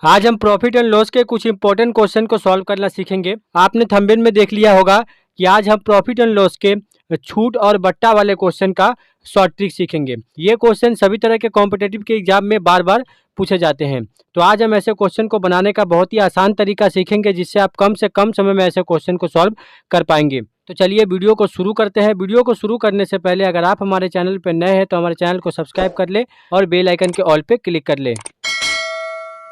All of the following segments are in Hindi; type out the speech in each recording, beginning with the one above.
आज हम प्रॉफिट एंड लॉस के कुछ इंपॉर्टेंट क्वेश्चन को सॉल्व करना सीखेंगे। आपने थंबनेल में देख लिया होगा कि आज हम प्रॉफिट एंड लॉस के छूट और बट्टा वाले क्वेश्चन का शॉर्ट ट्रिक सीखेंगे। ये क्वेश्चन सभी तरह के कॉम्पिटेटिव के एग्जाम में बार बार पूछे जाते हैं। तो आज हम ऐसे क्वेश्चन को बनाने का बहुत ही आसान तरीका सीखेंगे, जिससे आप कम से कम समय में ऐसे क्वेश्चन को सॉल्व कर पाएंगे। तो चलिए वीडियो को शुरू करते हैं। वीडियो को शुरू करने से पहले अगर आप हमारे चैनल पर नए हैं तो हमारे चैनल को सब्सक्राइब कर ले और बेल आइकन के ऑल पे क्लिक कर ले,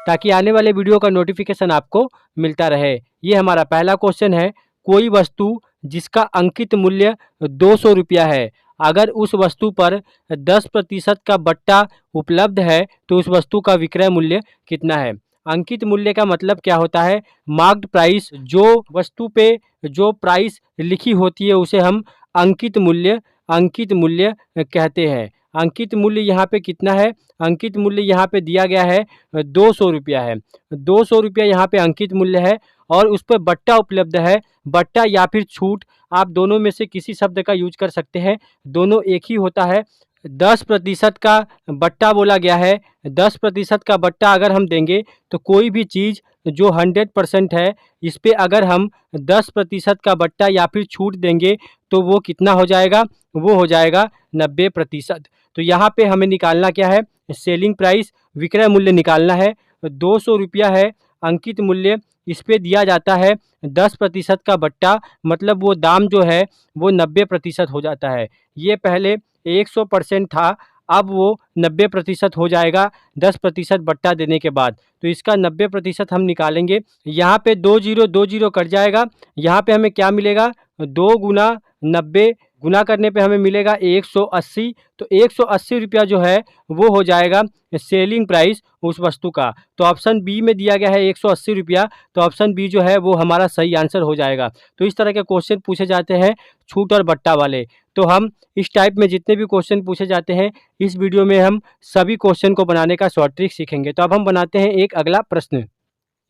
ताकि आने वाले वीडियो का नोटिफिकेशन आपको मिलता रहे। ये हमारा पहला क्वेश्चन है। कोई वस्तु जिसका अंकित मूल्य 200 रुपया है, अगर उस वस्तु पर 10% का बट्टा उपलब्ध है तो उस वस्तु का विक्रय मूल्य कितना है। अंकित मूल्य का मतलब क्या होता है? Marked price. जो वस्तु पे जो प्राइस लिखी होती है उसे हम अंकित मूल्य कहते हैं। अंकित मूल्य यहाँ पे कितना है? अंकित मूल्य यहाँ पे दिया गया है 200 रुपया है। 200 रुपया यहाँ पे अंकित मूल्य है और उस पर बट्टा उपलब्ध है। बट्टा या फिर छूट, आप दोनों में से किसी शब्द का यूज कर सकते हैं, दोनों एक ही होता है। 10% का बट्टा बोला गया है। 10% का बट्टा अगर हम देंगे तो कोई भी चीज़ जो 100% है, इस पे अगर हम 10% का बट्टा या फिर छूट देंगे तो वो कितना हो जाएगा? वो हो जाएगा 90%। तो यहाँ पे हमें निकालना क्या है? सेलिंग प्राइस, विक्रय मूल्य निकालना है। 200 रुपया है अंकित मूल्य, इस पे दिया जाता है 10% का बट्टा, मतलब वो दाम जो है वो 90% हो जाता है। ये पहले 100% था, अब वो 90% हो जाएगा 10% बट्टा देने के बाद। तो इसका 90% हम निकालेंगे। यहाँ पे 20 कट जाएगा। यहाँ पे हमें क्या मिलेगा? 2 गुना 90 गुना करने पे हमें मिलेगा 180। तो 180 रुपया जो है वो हो जाएगा सेलिंग प्राइस उस वस्तु का। तो ऑप्शन बी में दिया गया है 180 रुपया, तो ऑप्शन बी जो है वो हमारा सही आंसर हो जाएगा। तो इस तरह के क्वेश्चन पूछे जाते हैं छूट और बट्टा वाले। तो हम इस टाइप में जितने भी क्वेश्चन पूछे जाते हैं, इस वीडियो में हम सभी क्वेश्चन को बनाने का शॉर्ट ट्रिक सीखेंगे। तो अब हम बनाते हैं एक अगला प्रश्न।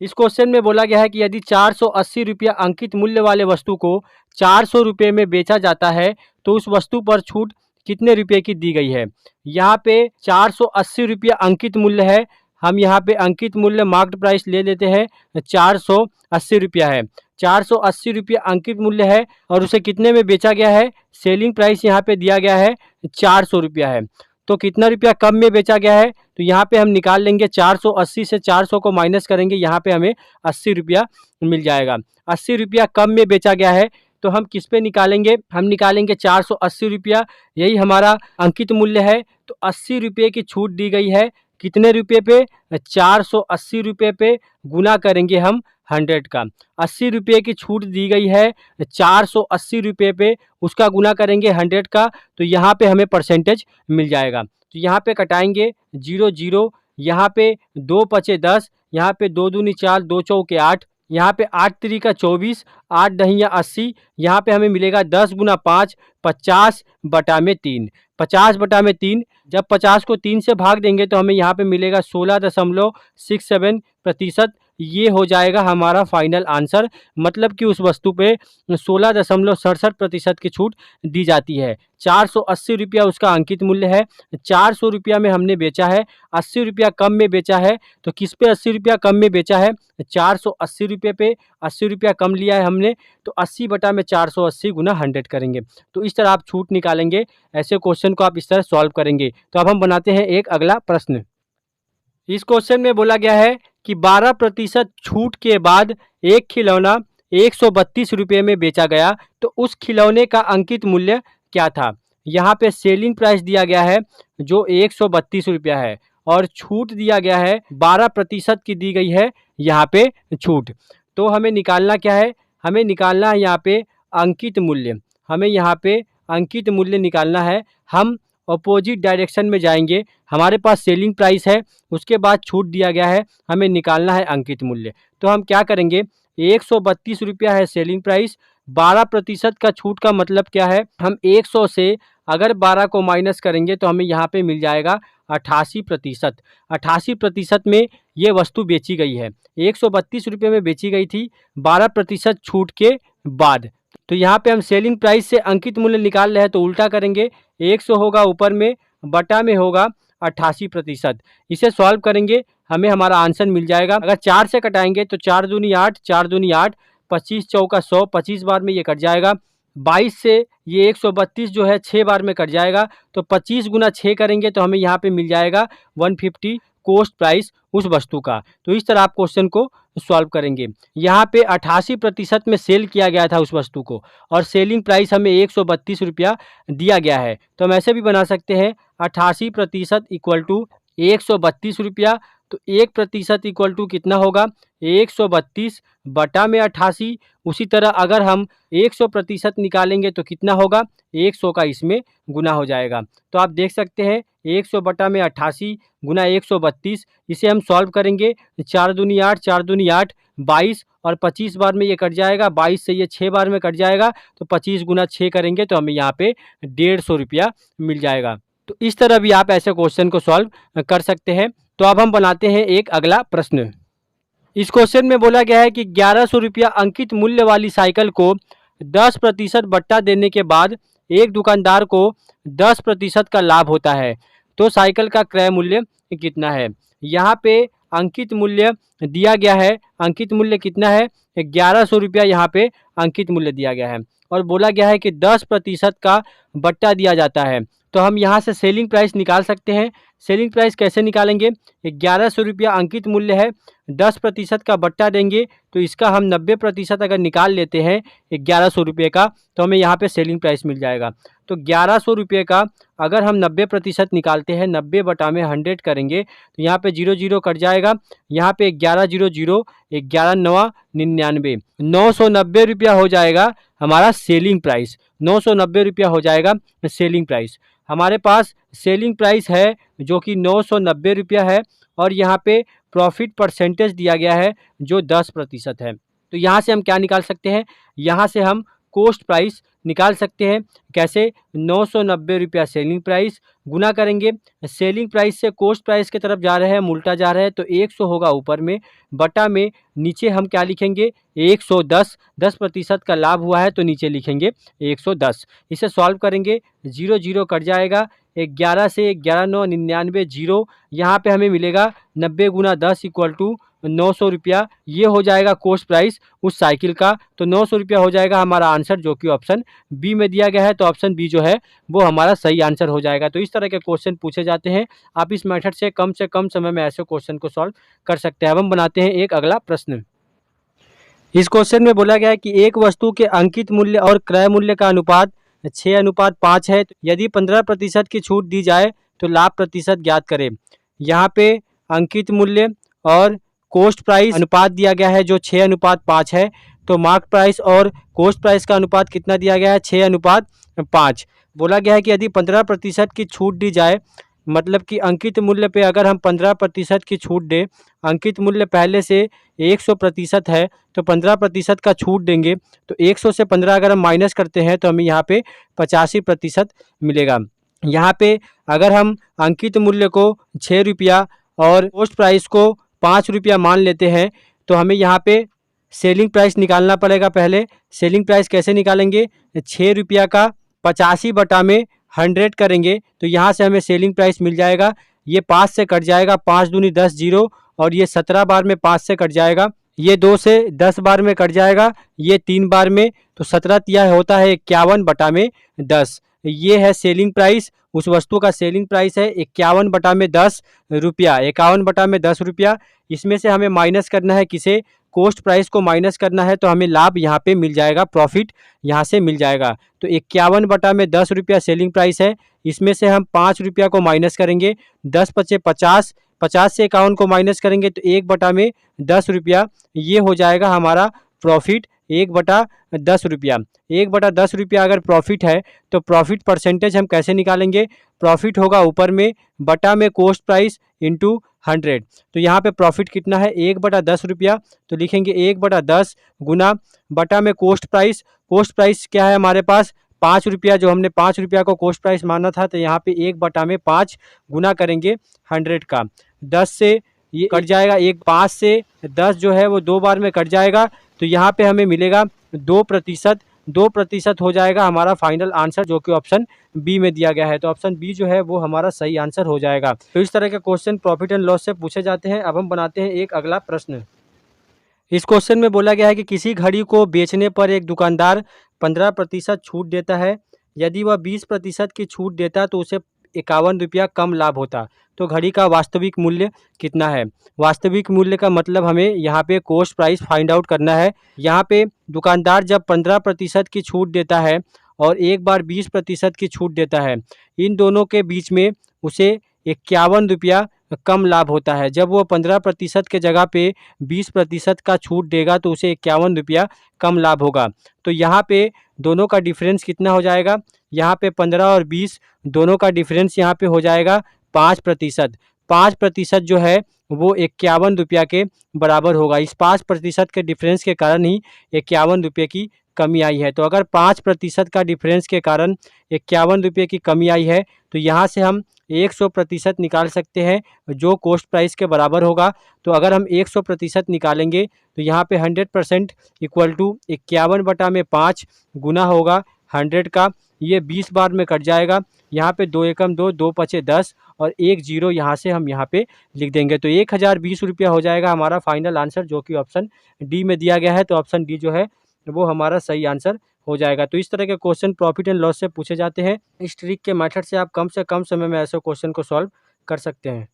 इस क्वेश्चन में बोला गया है कि यदि 480 रुपया अंकित मूल्य वाले वस्तु को 400 रुपये में बेचा जाता है तो उस वस्तु पर छूट कितने रुपये की दी गई है। यहाँ पे 480 रुपया अंकित मूल्य है। हम यहाँ पे अंकित मूल्य मार्क्ड प्राइस ले लेते हैं, 480 रुपया है। 480 रुपया अंकित मूल्य है और उसे कितने में बेचा गया है? सेलिंग प्राइस यहाँ पे दिया गया है 400 रुपया है। तो कितना रुपया कम में बेचा गया है? तो यहाँ पे हम निकाल लेंगे 480 से 400 को माइनस करेंगे, यहाँ पे हमें 80 रुपया मिल जाएगा। 80 रुपया कम में बेचा गया है तो हम किस पे निकालेंगे? हम निकालेंगे 480 रुपया, यही हमारा अंकित मूल्य है। तो 80 रुपये की छूट दी गई है कितने रुपये पे? 480 रुपये पे गुना करेंगे हम 100 का। 80 रुपये की छूट दी गई है 480 रुपये पे, उसका गुना करेंगे 100 का, तो यहाँ पे हमें परसेंटेज मिल जाएगा। तो यहाँ पे कटाएंगे 0 0, यहाँ पे 2 पचे 10, यहाँ पे 2 दूनी 4, 2 चौके 8, यहाँ पे 8 तिरिका 24, 8 दहिया 80, यहाँ पे हमें मिलेगा 10 गुना 5, 50 बटा में 3। 50 बटा में 3, जब 50 को 3 से भाग देंगे तो हमें यहाँ पे मिलेगा 16.67%। ये हो जाएगा हमारा फाइनल आंसर। मतलब कि उस वस्तु पे 16.67% की छूट दी जाती है। 480 रुपया उसका अंकित मूल्य है। 400 रुपया में हमने बेचा है, 80 रुपया कम में बेचा है। तो किस पे 80 रुपया कम में बेचा है? 480 रुपये पे 80 रुपया कम लिया है हमने, तो 80 बटा में 480 गुना 100 करेंगे। तो इस तरह आप छूट निकालेंगे। ऐसे क्वेश्चन को आप इस तरह सॉल्व करेंगे। तो अब हम बनाते हैं एक अगला प्रश्न। इस क्वेश्चन में बोला गया है कि 12% छूट के बाद एक खिलौना 132 रुपये में बेचा गया, तो उस खिलौने का अंकित मूल्य क्या था। यहाँ पे सेलिंग प्राइस दिया गया है जो 132 रुपया है और छूट दिया गया है 12% की दी गई है यहाँ पे छूट। तो हमें निकालना क्या है? हमें निकालना है यहाँ पे अंकित मूल्य। हमें यहाँ पे अंकित मूल्य निकालना है। हम अपोजिट डायरेक्शन में जाएंगे। हमारे पास सेलिंग प्राइस है, उसके बाद छूट दिया गया है, हमें निकालना है अंकित मूल्य। तो हम क्या करेंगे? 132 रुपया है सेलिंग प्राइस, 12% का छूट का मतलब क्या है? हम 100 से अगर 12 को माइनस करेंगे तो हमें यहाँ पे मिल जाएगा 88%। 88% में ये वस्तु बेची गई है। 132 रुपये में बेची गई थी 12% छूट के बाद। तो यहाँ पे हम सेलिंग प्राइस से अंकित मूल्य निकाल रहे हैं, तो उल्टा करेंगे। 100 होगा ऊपर में, बटा में होगा 88%। इसे सॉल्व करेंगे, हमें हमारा आंसर मिल जाएगा। अगर 4 से कटाएंगे तो 4 दूनी 8, 4 दूनी 8, 25 चौका 100, 25 बार में ये कट जाएगा। 22 से ये 132 जो है 6 बार में कट जाएगा, तो 25 गुना 6 करेंगे तो हमें यहाँ पे मिल जाएगा 150 कॉस्ट प्राइस उस वस्तु का। तो इस तरह आप क्वेश्चन को सॉल्व करेंगे। यहाँ पे 88% में सेल किया गया था उस वस्तु को और सेलिंग प्राइस हमें 132 रुपया दिया गया है। तो हम ऐसे भी बना सकते हैं 88% इक्वल टू 132 रुपया। तो 1% इक्वल टू कितना होगा, 132 बटा में 88। उसी तरह अगर हम 100% निकालेंगे तो कितना होगा, 100 का इसमें गुना हो जाएगा। तो आप देख सकते हैं 100 बटा में 88 गुना 132, इसे हम सॉल्व करेंगे। 4 दूनी 8, 4 दूनी 8, 22 और 25 बार में ये कट जाएगा। 22 से ये 6 बार में कट जाएगा, तो 25 गुना 6 करेंगे तो हमें यहाँ पे 150 रुपया मिल जाएगा। तो इस तरह भी आप ऐसे क्वेश्चन को सॉल्व कर सकते हैं। तो अब हम बनाते हैं एक अगला प्रश्न। इस क्वेश्चन में बोला गया है कि 1100 रुपया अंकित मूल्य वाली साइकिल को 10% बट्टा देने के बाद एक दुकानदार को 10% का लाभ होता है, तो साइकिल का क्रय मूल्य कितना है। यहाँ पे अंकित मूल्य दिया गया है। अंकित मूल्य कितना है, 1100 रुपया यहाँ पे अंकित मूल्य दिया गया है और बोला गया है कि 10% का बट्टा दिया जाता है। तो हम यहाँ से सेलिंग प्राइस निकाल सकते हैं। सेलिंग प्राइस कैसे निकालेंगे, 1100 रुपया अंकित मूल्य है, 10% का बट्टा देंगे तो इसका हम 90% अगर निकाल लेते हैं 1100 रुपये का, तो हमें यहाँ पे सेलिंग प्राइस मिल जाएगा। तो 1100 रुपये का अगर हम 90% निकालते हैं, 90 बटा में 100 करेंगे तो यहाँ पे 0 0 कट जाएगा। यहाँ पे 11 0 0, 11 9 99, 990 रुपया हो जाएगा हमारा सेलिंग प्राइस। 990 रुपया हो जाएगा सेलिंग प्राइस। हमारे पास सेलिंग प्राइस है जो कि 990 रुपया है और यहाँ पे प्रॉफिट परसेंटेज दिया गया है जो 10% है। तो यहाँ से हम क्या निकाल सकते हैं, यहाँ से हम कॉस्ट प्राइस निकाल सकते हैं। कैसे, 990 रुपया सेलिंग प्राइस गुना करेंगे, सेलिंग प्राइस से कॉस्ट प्राइस की तरफ जा रहे हैं, उल्टा जा रहे हैं तो 100 होगा ऊपर में, बटा में नीचे हम क्या लिखेंगे 110, 10% का लाभ हुआ है तो नीचे लिखेंगे 110। इसे सॉल्व करेंगे, 0 0 कट जाएगा, 11 से 11 9 99 0, यहाँ पे हमें मिलेगा 90 गुना 10 इक्वल टू 900 रुपया। ये हो जाएगा कॉस्ट प्राइस उस साइकिल का। तो 900 रुपया हो जाएगा हमारा आंसर जो कि ऑप्शन बी में दिया गया है। तो ऑप्शन बी जो है वो हमारा सही आंसर हो जाएगा। तो इस तरह के क्वेश्चन पूछे जाते हैं। आप इस मेथड से कम समय में ऐसे क्वेश्चन को सॉल्व कर सकते हैं। अब हम बनाते हैं एक अगला प्रश्न। इस क्वेश्चन में बोला गया है कि एक वस्तु के अंकित मूल्य और क्रय मूल्य का अनुपात 6:5 है। यदि 15% की छूट दी जाए तो लाभ प्रतिशत ज्ञात करें। यहाँ पे अंकित मूल्य और कॉस्ट प्राइस अनुपात दिया गया है जो 6:5 है। तो मार्क प्राइस और कॉस्ट प्राइस का अनुपात कितना दिया गया है, 6:5। बोला गया है कि यदि 15% की छूट दी जाए, मतलब कि अंकित मूल्य पे अगर हम 15% की छूट दें, अंकित मूल्य पहले से 100% है तो 15% का छूट देंगे तो 100 से 15 अगर हम माइनस करते हैं तो हमें यहाँ पे 85% मिलेगा। यहाँ पे अगर हम अंकित मूल्य को 6 रुपया और कॉस्ट प्राइस को 5 रुपया मान लेते हैं तो हमें यहाँ पे सेलिंग प्राइस निकालना पड़ेगा। पहले सेलिंग प्राइस कैसे निकालेंगे, 6 रुपया का 85 बटा में 100 करेंगे तो यहाँ से हमें सेलिंग प्राइस मिल जाएगा। ये 5 से कट जाएगा, 5 दूनी 10 0 और ये 17 बार में 5 से कट जाएगा, ये 2 से 10 बार में कट जाएगा, ये 3 बार में, तो 17 तिया होता है 51 बटा में 10। ये है सेलिंग प्राइस, उस वस्तु का सेलिंग प्राइस है 51 बटा में 10 रुपया, 51 बटा में 10 रुपया। इसमें से हमें माइनस करना है किसे, कॉस्ट प्राइस को माइनस करना है तो हमें लाभ यहाँ पे मिल जाएगा, प्रॉफिट यहाँ से मिल जाएगा। तो 51 बटा में 10 रुपया सेलिंग प्राइस है, इसमें से हम 5 रुपया को माइनस करेंगे, 10 पचे 50, 50 से 51 को माइनस करेंगे तो 1 बटा में 10 रुपया, ये हो जाएगा हमारा प्रॉफिट 1 बटा 10 रुपया। 1 बटा 10 रुपया अगर प्रॉफिट है तो प्रॉफिट परसेंटेज हम कैसे निकालेंगे, प्रॉफिट होगा ऊपर में बटा में कॉस्ट प्राइस इंटू 100। तो यहाँ पे प्रॉफिट कितना है 1 बटा 10 रुपया, तो लिखेंगे 1 बटा 10 गुना बटा में कॉस्ट प्राइस। कॉस्ट प्राइस क्या है हमारे पास 5 रुपया, जो हमने 5 रुपया को कॉस्ट प्राइस माना था, तो यहाँ पे 1 बटा में 5 गुना करेंगे 100 का। 10 से ये कट जाएगा, 5 से 10 जो है वो 2 बार में कट जाएगा, तो यहाँ पे हमें मिलेगा 2% 2% हो जाएगा हमारा फाइनल आंसर, जो कि ऑप्शन बी में दिया गया है। तो ऑप्शन बी जो है वो हमारा सही आंसर हो जाएगा। तो इस तरह के क्वेश्चन प्रॉफिट एंड लॉस से पूछे जाते हैं। अब हम बनाते हैं एक अगला प्रश्न। इस क्वेश्चन में बोला गया है कि किसी घड़ी को बेचने पर एक दुकानदार 15% छूट देता है। यदि वह 20% की छूट देता तो उसे 51 रुपया कम लाभ होता। तो घड़ी का वास्तविक मूल्य कितना है? वास्तविक मूल्य का मतलब हमें यहाँ पे कॉस्ट प्राइस फाइंड आउट करना है। यहाँ पे दुकानदार जब 15% की छूट देता है और एक बार 20% की छूट देता है, इन दोनों के बीच में उसे 51 रुपया कम लाभ होता है। जब वो 15% के जगह पे 20% का छूट देगा तो उसे 51 रुपया कम लाभ होगा। तो यहाँ पे दोनों का डिफरेंस कितना हो जाएगा? यहाँ पे 15 और 20 दोनों का डिफरेंस यहाँ पे हो जाएगा 5%। 5% जो है वो 51 रुपया के बराबर होगा। इस 5% के डिफरेंस के कारण ही 51 रुपये की कमी आई है। तो अगर 5% का डिफरेंस के कारण 51 रुपये की कमी आई है तो यहाँ से हम 100% निकाल सकते हैं, जो कॉस्ट प्राइस के बराबर होगा। तो अगर हम 100% निकालेंगे तो यहाँ पे 100% इक्वल टू 51/5 गुना होगा 100 का। ये 20 बार में कट जाएगा। यहाँ पे 2 एकम 2, 2 पचे 10 और 1 जीरो यहाँ से हम यहाँ पे लिख देंगे। तो 1020 रुपया हो जाएगा हमारा फाइनल आंसर, जो कि ऑप्शन डी में दिया गया है। तो ऑप्शन डी जो है वो हमारा सही आंसर हो जाएगा। तो इस तरह के क्वेश्चन प्रॉफिट एंड लॉस से पूछे जाते हैं। इस ट्रिक के मेथड से आप कम से कम समय में ऐसे क्वेश्चन को सॉल्व कर सकते हैं।